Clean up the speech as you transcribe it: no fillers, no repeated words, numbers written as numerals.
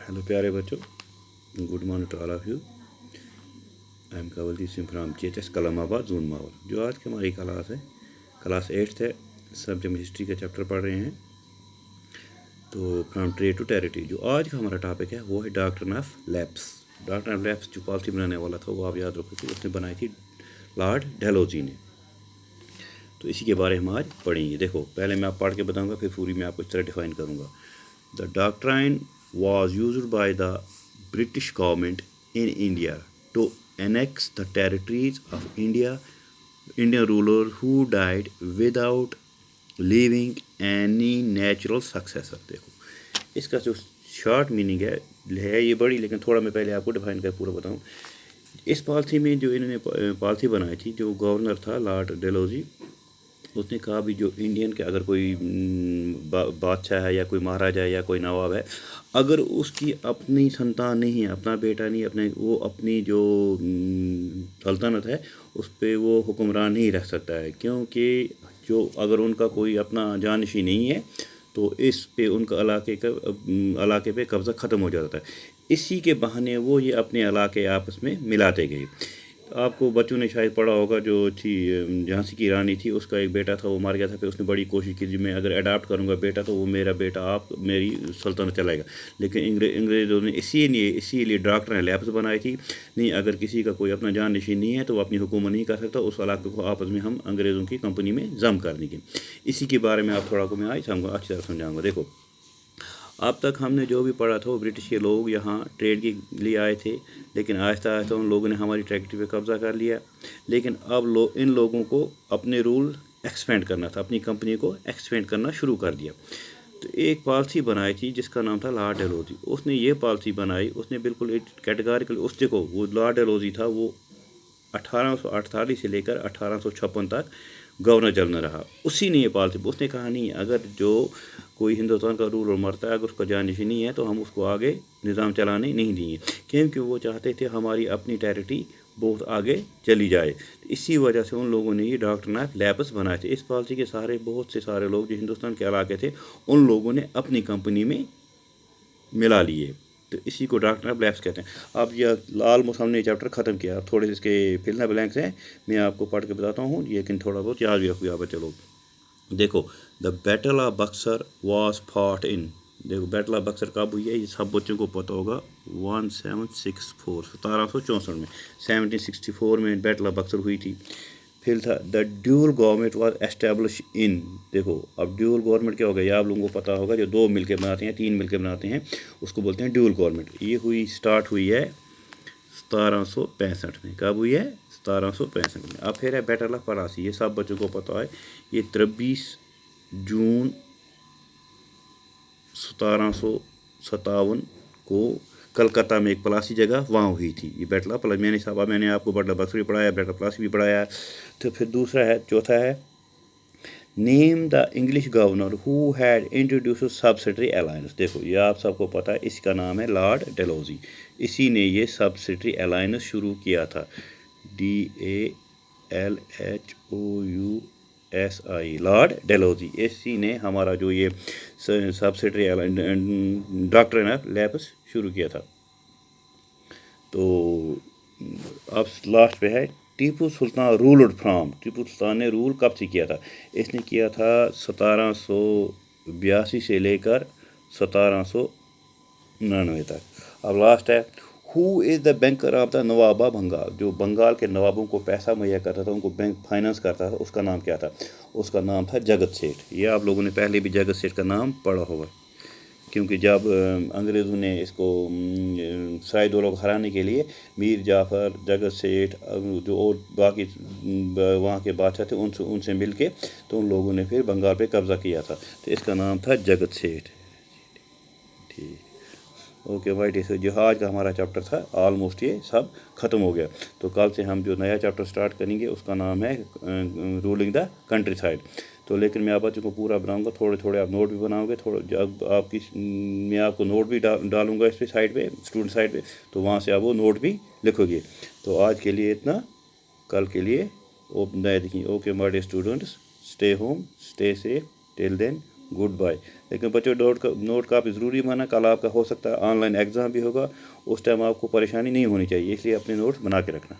Hello प्यारे बच्चों, good morning to all of you. I am Kawaldeep Singh from JHS Kalamabad zone माहौल। जो आज की हमारी क्लास है, क्लास 8th है। सब्जेक्ट हिस्ट्री के चैप्टर पढ़ रहे हैं। तो फ्राम ट्रेड टू टेरिटरी, जो आज का हमारा टॉपिक है वो है doctrine of lapse. Doctrine of lapse जो पॉलिसी बनाने वाला था वो आप याद रखो कि उसने बनाई थी लॉर्ड डेलहौजी ने। तो इसी के बारे में हम आज पढ़ेंगे। देखो, पहले मैं आप पढ़ के बताऊँगा, फिर पूरी मैं आपको इस तरह डिफाइन करूँगा। The doctrine was used by the British government in India to annex the territories of Indian rulers who died without leaving any natural successor। देखो, इसका जो शॉर्ट मीनिंग है ये बड़ी, लेकिन थोड़ा मैं पहले आपको डिफाइन कर पूरा बताऊँ। इस पॉलिसी में जो इन्होंने पॉलिसी बनाई थी, जो गवर्नर था लॉर्ड डेलहौजी, उसने कहा भी जो इंडियन के अगर कोई बादशाह है या कोई महाराजा है या कोई नवाब है, अगर उसकी अपनी संतान नहीं है, अपना बेटा नहीं, वो अपनी जो सल्तनत है उस पर वो हुक्मरान नहीं रह सकता है, क्योंकि जो अगर उनका कोई अपना जानशी नहीं है तो इस पे उनका इलाके पे कब्ज़ा ख़त्म हो जाता है। इसी के बहाने वो ये अपने इलाके आपस में मिलाते गए। आपको बच्चों ने शायद पढ़ा होगा, जो थी झांसी की रानी थी, उसका एक बेटा था, वो मार गया था। फिर उसने बड़ी कोशिश की, जी मैं अगर अडाप्ट करूँगा बेटा तो वो मेरा बेटा आप मेरी सल्तनत चलाएगा। लेकिन अंग्रेज़ों ने इसीलिए डॉक्ट्रिन ऑफ लैप्स बनाई थी। नहीं, अगर किसी का कोई अपना जान नशीन नहीं है तो वो अपनी हुकूमत नहीं कर सकता, उस इलाके को आपस में हम अंग्रेज़ों की कंपनी में जम कर देंगे। इसी के बारे में आप थोड़ा को मैं आज अच्छी तरह समझाऊँगा। देखो, अब तक हमने जो भी पढ़ा था वो ब्रिटिश के लोग यहाँ ट्रेड के लिए आए थे, लेकिन आहिस्ता आहिस्ता उन लोगों ने हमारी टेरिटरी पे कब्ज़ा कर लिया। लेकिन अब इन लोगों को अपने रूल एक्सपेंड करना था, अपनी कंपनी को एक्सपेंड करना शुरू कर दिया। तो एक पॉलिसी बनाई थी जिसका नाम था लॉर्ड डेलहौजी। उसने ये पॉलिसी बनाई, उसने बिल्कुल एक कैटेगोरिकल, उस देखो वो लॉर्ड डेलहौजी था, वो 1848 से लेकर 1856 तक गवर्नर जनरल रहा। उसी ने ये पॉलिसी, उसने कहा नहीं, अगर जो कोई हिंदुस्तान का रूलर मरता है, अगर उसका जानशी नहीं है तो हम उसको आगे निज़ाम चलाने नहीं देंगे, क्योंकि वो चाहते थे हमारी अपनी टेरिटरी बहुत आगे चली जाए। तो इसी वजह से उन लोगों ने ये डॉक्ट्रिन ऑफ लैप्स बनाए थे। इस पॉलिसी के बहुत से सारे लोग जो हिंदुस्तान के इलाके थे, उन लोगों ने अपनी कंपनी में मिला लिए। तो इसी को डॉक्ट्रिन ऑफ लैप्स कहते हैं। अब यह ऑलमोस्ट हमने चैप्टर ख़त्म किया, थोड़े इसके फिलना ब्लैंक्स हैं, मैं आपको पढ़ के बताता हूँ, लेकिन थोड़ा बहुत याद भी रखो यहाँ पर। चलो देखो, the battle of Buxar was fought in, देखो बैटल ऑफ बक्सर कब हुई है, ये सब बच्चों को पता होगा, 1764 में 1764 में बैटल ऑफ बक्सर हुई थी। फिर था the dual government was establish in, देखो अब ड्यूल गवर्नमेंट क्या हो गया, ये आप लोगों को पता होगा, जो दो मिलके बनाते हैं, तीन मिलके बनाते हैं, उसको बोलते हैं ड्यूल गवर्नमेंट। ये स्टार्ट हुई है 1765 में। कब हुई है? 1765 में। अब फिर है बैटल ऑफ पलासी, ये सब बच्चों को पता है, ये 23 जून 1757 को कलकत्ता में एक पलासी जगह वहाँ हुई थी ये बैटल ऑफ पलासी। मैंने आपको बैटल ऑफ बक्सर भी पढ़ाया, बैटल ऑफ पलासी भी पढ़ाया। तो फिर दूसरा है, चौथा है, name the English governor who had introduce subsidiary alliance. देखो ये आप सबको पता है, इसका नाम है लॉर्ड डेलहौजी। इसी ने ये सब्सिडरी अलायंस शुरू किया था, DALHOUSI, लॉर्ड डेलहौजी। इसी ने हमारा जो ये सब्सिडरी डॉक्ट्रिन ऑफ लैप्स शुरू किया था। तो अब लास्ट पे है, टीपू सुल्तान रूल्ड फ्राम, टीपू सुल्तान ने रूल कब से किया था? इसने किया था 1782 से लेकर 1799 तक। अब लास्ट है, who is the banker of the नवाबा बंगाल, जो बंगाल के नवाबों को पैसा मुहैया करता था, उनको बैंक फाइनेंस करता था, उसका नाम क्या था? उसका नाम था जगत सेठ। ये आप लोगों ने पहले भी जगत सेठ का नाम पढ़ा होगा, क्योंकि जब अंग्रेज़ों ने इसको सारे दौलों को हराने के लिए मीर जाफ़र, जगत सेठ, जो और बाकी वहाँ के बादशाह थे, उनसे मिल के तो उन लोगों ने फिर बंगाल पे कब्ज़ा किया था। तो इसका नाम था जगत सेठ। ठीक, ओके वाइट, इस जो आज का हमारा चैप्टर था ऑलमोस्ट ये सब ख़त्म हो गया। तो कल से हम जो नया चैप्टर स्टार्ट करेंगे उसका नाम है रूलिंग द कंट्री साइड। तो लेकिन मैं आप बच्चों को पूरा बनाऊंगा, थोड़े थोड़े आप नोट भी बनाओगे, थोड़ा जब मैं आपको नोट भी डालूंगा इस पर साइड पे, स्टूडेंट साइड पे, तो वहाँ से आप वो नोट भी लिखोगे। तो आज के लिए इतना, कल के लिए नया देखेंगे। Okay my dear students, stay home, stay safe, till then goodbye. लेकिन बच्चों नोट काफ़ी ज़रूरी माना, कल आपका हो सकता है ऑनलाइन एग्ज़ाम भी होगा, उस टाइम आपको परेशानी नहीं होनी चाहिए, इसलिए अपने नोट्स बना के रखना।